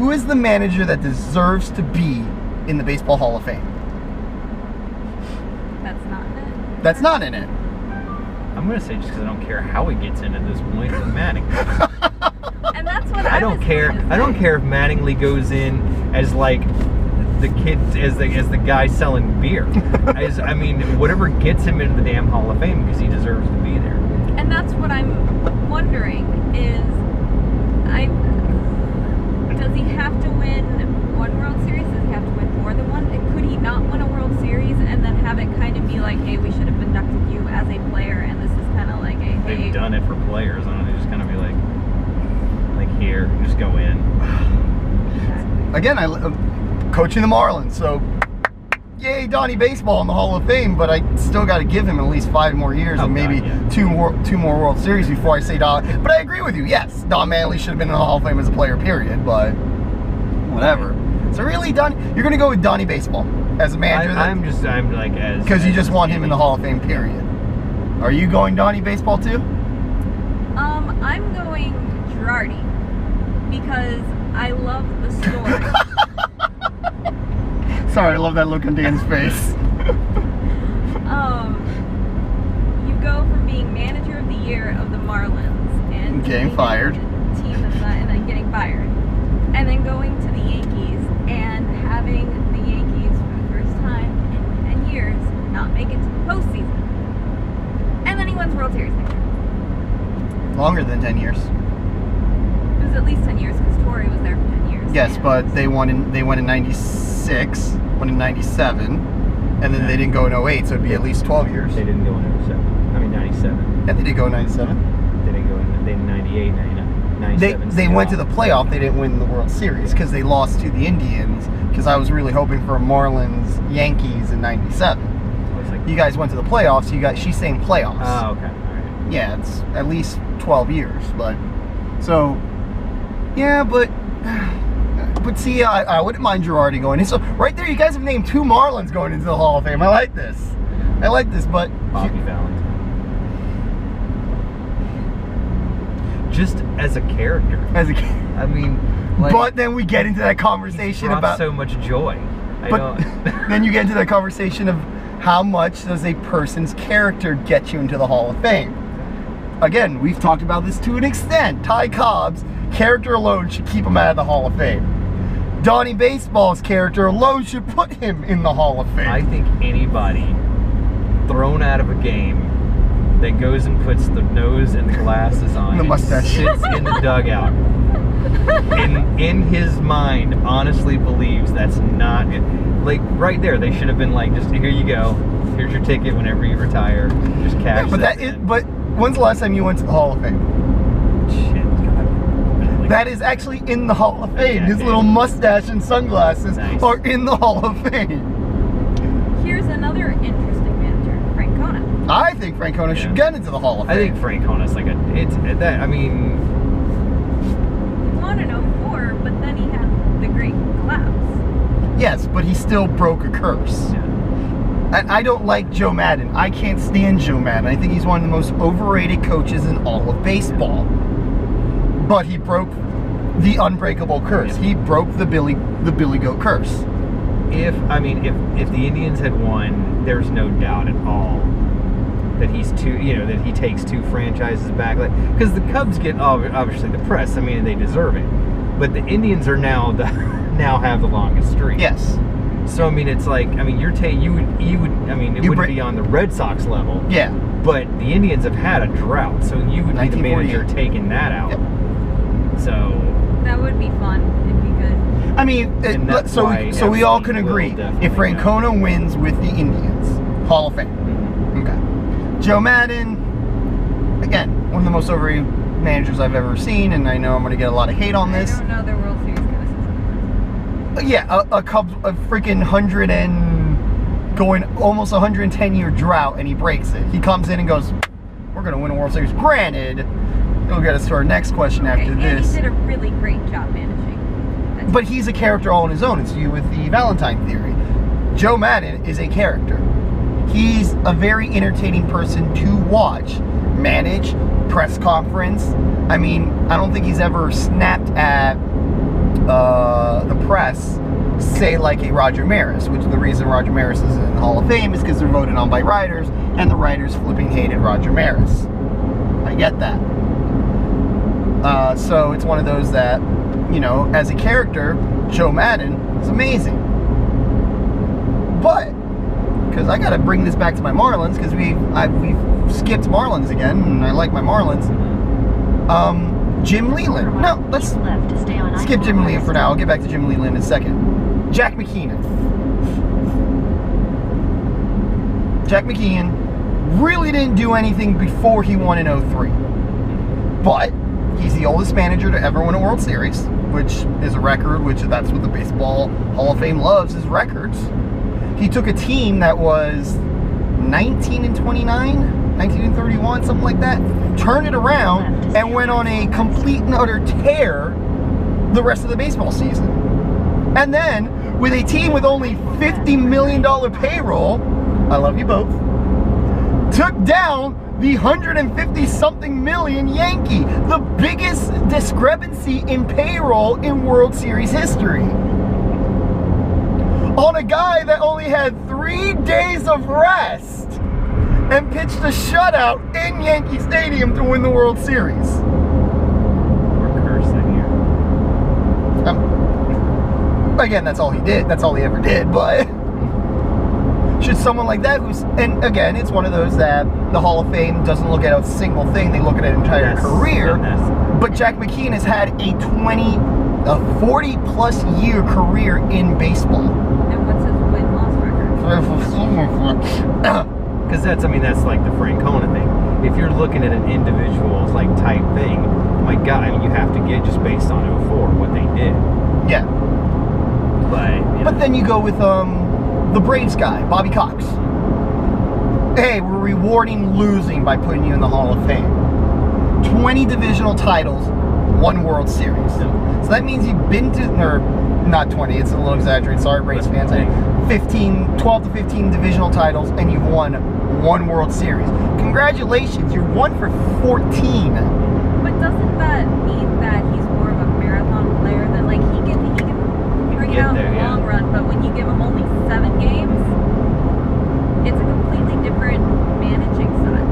who is the manager that deserves to be in the Baseball Hall of Fame? That's not in it. That's not in it. I'm going to say just because I don't care how he gets in at this point, it's Maddon. And that's what I don't care. I don't care if Mattingly goes in as like the kid, as the guy selling beer. I mean, whatever gets him into the damn Hall of Fame because he deserves to be there. And that's what I'm wondering is, does he have to win one World Series? Does he have to win more than one? And could he not win a World Series and then have it kind of be like, hey, we should have inducted you as a player, and this is kind of like a, hey. They've done it for players. I don't know, they just kind of be like here, just go in. Exactly. Again, I'm coaching the Marlins, so yay, Donnie Baseball in the Hall of Fame, but I still got to give him at least 5 more years and maybe two more World Series before I say Don. But I agree with you. Yes, Don Manley should have been in the Hall of Fame as a player, period. But whatever. So really, Don, you're going to go with Donnie Baseball as a manager? I'm like as because you just want him in the Hall of Fame, period. Are you going Donnie Baseball too? I'm going Girardi because I love the story. Sorry, I love that look on Dan's face. You go from being manager of the year of the Marlins and getting fired, team of that, and then getting fired, and then going to the Yankees and having the Yankees for the first time in 10 years not make it to the postseason, and then he wins World Series next year. Longer than 10 years. It was at least 10 years because Torrey was there for 10 years. Yes, but they went in 96, won in 97, and then they didn't go in 08, so it'd be at least 12 years. They didn't go in 07. I mean 97. Yeah, they did go in 97. They didn't go in 98, 99, 97. They went to the playoff. They didn't win the World Series because they lost to the Indians. Because I was really hoping for a Marlins Yankees in 97. Like, you guys went to the playoffs. She's saying playoffs. Oh, okay. All right. Yeah, it's at least 12 years, but so yeah, but see, I wouldn't mind Girardi going in. So right there, you guys have named 2 Marlins going into the Hall of Fame. I like this, but Bobby Valentine. Just as a character. I mean, like, but then we get into that conversation about so much joy. Then you get into that conversation of how much does a person's character get you into the Hall of Fame? Again, we've talked about this to an extent. Ty Cobb's character alone should keep him out of the Hall of Fame. Donnie Baseball's character alone should put him in the Hall of Fame. I think anybody thrown out of a game that goes and puts the nose and the glasses on the mustache, sits in the dugout, in his mind honestly believes that's not it. Like right there, they should have been like, just here you go, here's your ticket whenever you retire, just cash. Yeah, but when's the last time you went to the Hall of Fame? Shit, God. Like, that is actually in the Hall of Fame. His little mustache and sunglasses are in the Hall of Fame. Here's another interesting manager, Francona. I think Francona should get into the Hall of Fame. I think Francona's like I mean, he won in 04, but then he had the great collapse. Yes, but he still broke a curse. Yeah. And I don't like Joe Maddon. I can't stand Joe Maddon. I think he's one of the most overrated coaches in all of baseball. But he broke the unbreakable curse. He broke the Billy Goat curse. If the Indians had won, there's no doubt at all that that he takes 2 franchises back. Because the Cubs get obviously the press. I mean, they deserve it. But the Indians are now have the longest streak. Yes. So I mean, it's like, I mean, it wouldn't be on the Red Sox level. Yeah. But the Indians have had a drought, so you would be the manager taking that out. Yep. So that would be fun if you could. I mean, so we all can agree if Francona wins with the Indians, Hall of Fame. Mm-hmm. Okay. Joe Maddon, again, one of the most overrated managers I've ever seen, and I know I'm going to get a lot of hate on this. I don't know their World Series guys. Yeah, a Cubs, a freaking almost 110-year drought, and he breaks it. He comes in and goes, "We're going to win a World Series." Granted, it'll get us to our next question after this. And he did a really great job managing. But he's a character all on his own. It's you with the Valentine theory. Joe Maddon is a character. He's a very entertaining person to watch, manage, press conference. I mean, I don't think he's ever snapped at press say like a Roger Maris, which the reason Roger Maris is in the Hall of Fame is because they're voted on by writers, and the writers flipping hated Roger Maris. I get that. So it's one of those that, you know, as a character, Joe Maddon is amazing. But, because I got to bring this back to my Marlins, because we've skipped Marlins again, and I like my Marlins. Jim Leland. No, let's skip Jim Leland for now. I'll get back to Jim Leland in a second. Jack McKeon. Jack McKeon really didn't do anything before he won in 03. But he's the oldest manager to ever win a World Series, which is a record, which that's what the Baseball Hall of Fame loves, is records. He took a team that was 19-29, 19-31, something like that, turned it around and went on a complete and utter tear the rest of the baseball season. And then, with a team with only $50 million payroll, I love you both, took down the 150-something million Yankee, the biggest discrepancy in payroll in World Series history. On a guy that only had 3 days of rest and pitched a shutout in Yankee Stadium to win the World Series. We're cursing here. Again, that's all he did. That's all he ever did, but should someone like that who's, and again, it's one of those that the Hall of Fame doesn't look at a single thing, they look at an entire career. But Jack McKeon has had a 40-plus year career in baseball. And what's his win-loss record? Because that's like the Francona thing. If you're looking at an individual like type thing, my God, I mean, you have to get just based on 04 what they did. Yeah. But then you go with the Braves guy, Bobby Cox. Hey, we're rewarding losing by putting you in the Hall of Fame. 20 divisional titles, 1 World Series. So that means you've been to, or not 20, it's a little exaggerated, sorry Braves fans, 12 to 15 divisional titles, and you've won 1 World Series. Congratulations, you're 1 for 14. But doesn't that mean that he's more of a marathon player, that like he can bring it out in the long run, but when you give him only 7 games, it's a completely different managing style.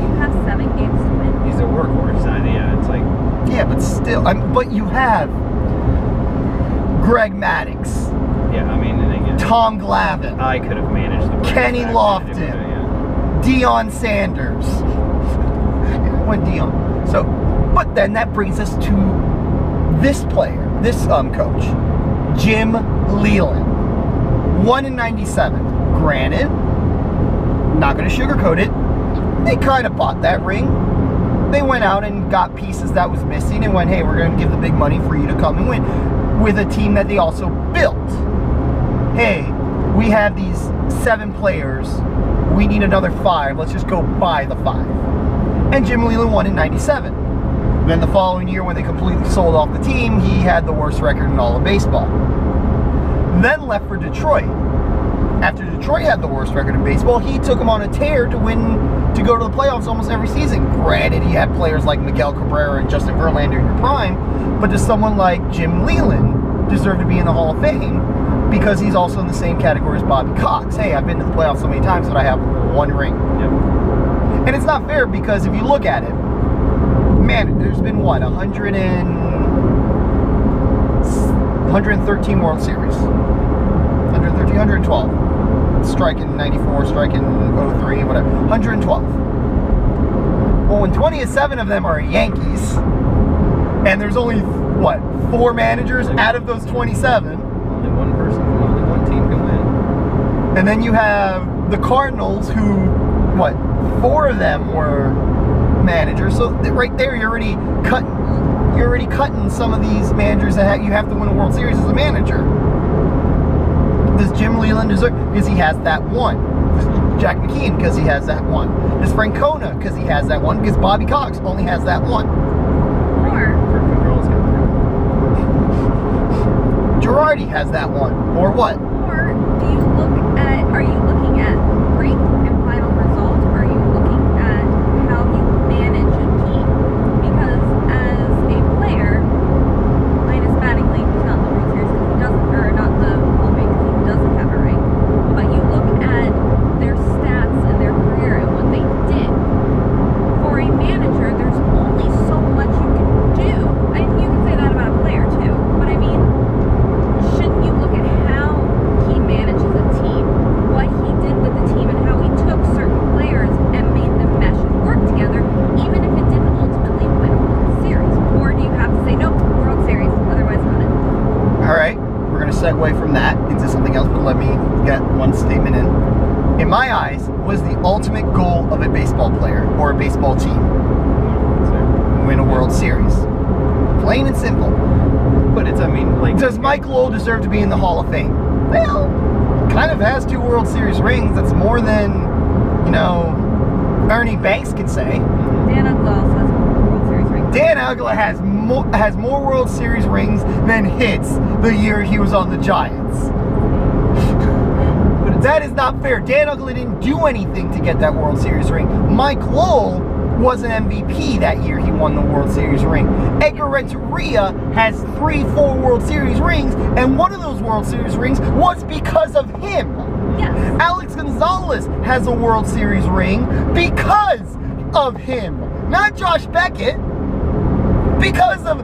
You have 7 games to win. He's a workhorse, yeah, it's like... Yeah, but still, but you have Greg Maddux. Yeah, I mean, and again, Tom Glavine. I could have managed the Braves Kenny Lofton. Deion Sanders. Went Deion. So, but then that brings us to this player, this coach, Jim Leland. 1 in 97. Granted, not going to sugarcoat it, they kind of bought that ring. They went out and got pieces that was missing and went, hey, we're going to give the big money for you to come and win. With a team that they also built. Hey, we have these 7 players. We need another 5. Let's just go buy the 5. And Jim Leland won in 97. Then the following year, when they completely sold off the team, he had the worst record in all of baseball. Then left for Detroit. After Detroit had the worst record in baseball, he took them on a tear to go to the playoffs almost every season. Granted, he had players like Miguel Cabrera and Justin Verlander in your prime, but does someone like Jim Leland deserve to be in the Hall of Fame because he's also in the same category as Bobby Cox? Hey, I've been to the playoffs so many times that I have 1 ring. Yep. And it's not fair because if you look at it, man, there's been what, 113 World Series. 113, 112. Strike in 94, strike in 03, whatever. 112. Well, when 27 of them are Yankees, and there's only, what, 4 managers out of those 27. Only one team can win. And then you have the Cardinals, who, what, 4 of them were managers. So right there, you're already cutting some of these managers that you have to win a World Series as a manager. Does Jim Leland deserve? Because he has that 1. Does Jack McKeon? Because he has that 1. Does Francona? Because he has that 1. Because Bobby Cox only has that 1. Or Girardi has that 1. Or what? Or are you looking at great and final results, or are you looking at how you manage a team? Because as a player, minus batting league, who's segue from that into something else, but let me get one statement in my eyes, was the ultimate goal of a baseball player or a baseball team? Win a World Series. Plain and simple. But it's, I mean, like... Does Mike Lowell deserve to be in the Hall of Fame? Well, kind of has 2 World Series rings. That's more than, you know, Ernie Banks can say. Dan Uggla has a World Series ring. Dan Uggla has more World Series rings than hits the year he was on the Giants. But that is not fair. Dan Uggla didn't do anything to get that World Series ring. Mike Lowell was an MVP that year he won the World Series ring. Edgar Renteria has 3-4 World Series rings, and one of those World Series rings was because of him. Yes. Alex Gonzalez has a World Series ring because of him. Not Josh Beckett. Because of...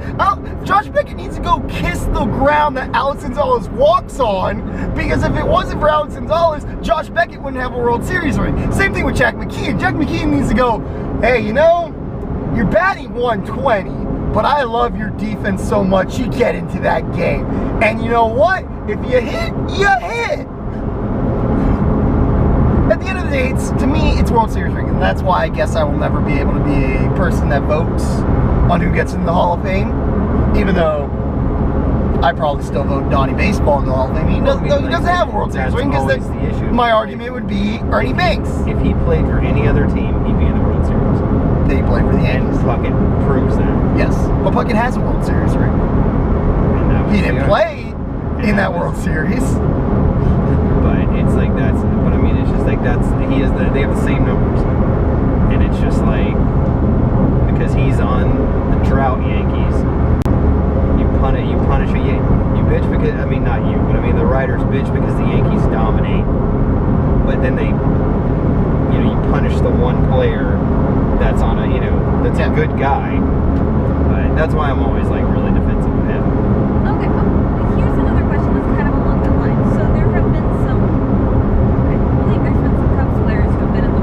Josh Beckett needs to go kiss the ground that Alex Gonzalez walks on, because if it wasn't for Alex Gonzalez, Josh Beckett wouldn't have a World Series ring. Same thing with Jack McKeon. Jack McKeon needs to go, hey, you know, you're batting 120, but I love your defense so much, you get into that game. And you know what? If you hit, you hit. At the end of the day, to me, it's World Series ring, and that's why I guess I will never be able to be a person that votes on who gets in the Hall of Fame, even though I probably still vote Donnie Baseball in the Hall of Fame. He doesn't have a World Series ring, because my argument would be Ernie Banks. If he played for any other team, he'd be in the World Series. They play for the Yankees. And Puckett proves that. Yes, but Puckett has a World Series ring. And that was He didn't play in that World Series. But it's like that's. But I mean, it's just like that's. They have the same numbers, and it's just like because he's on the drought Yankees. You punish a Yankee. You bitch because I mean not you, but I mean the writers bitch because the Yankees dominate. But then they, you know, you punish the one player that's on a, you know, that's a good guy. But that's why I'm always like really defensive of him. Okay, here's another question that's kind of along that line. So there have been some, I believe there's been some Cubs players who have been in the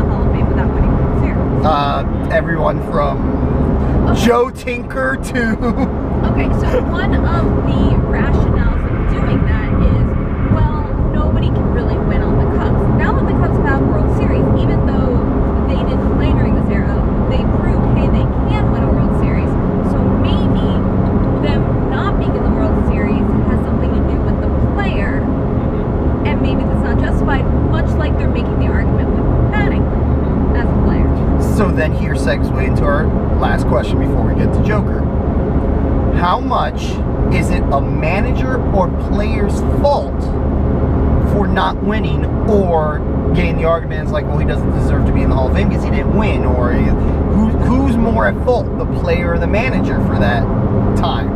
Hall of Fame without winning World Series. Everyone from Joe Tinker to... Okay, so one of the rationales of doing that is, well, nobody can really win on the Cubs. Now that the Cubs have World Series, even though they didn't play during this era, they proved, hey, they can win a World Series. So maybe them not being in the World Series has something to do with the player, and maybe that's not justified, much like they're making the argument with Maddon as a player. So then here segues into our last question before we get to Joker. How much is it a manager or player's fault for not winning, or getting the argument is like, well, he doesn't deserve to be in the Hall of Fame because he didn't win, or who's more at fault, the player or the manager for that time?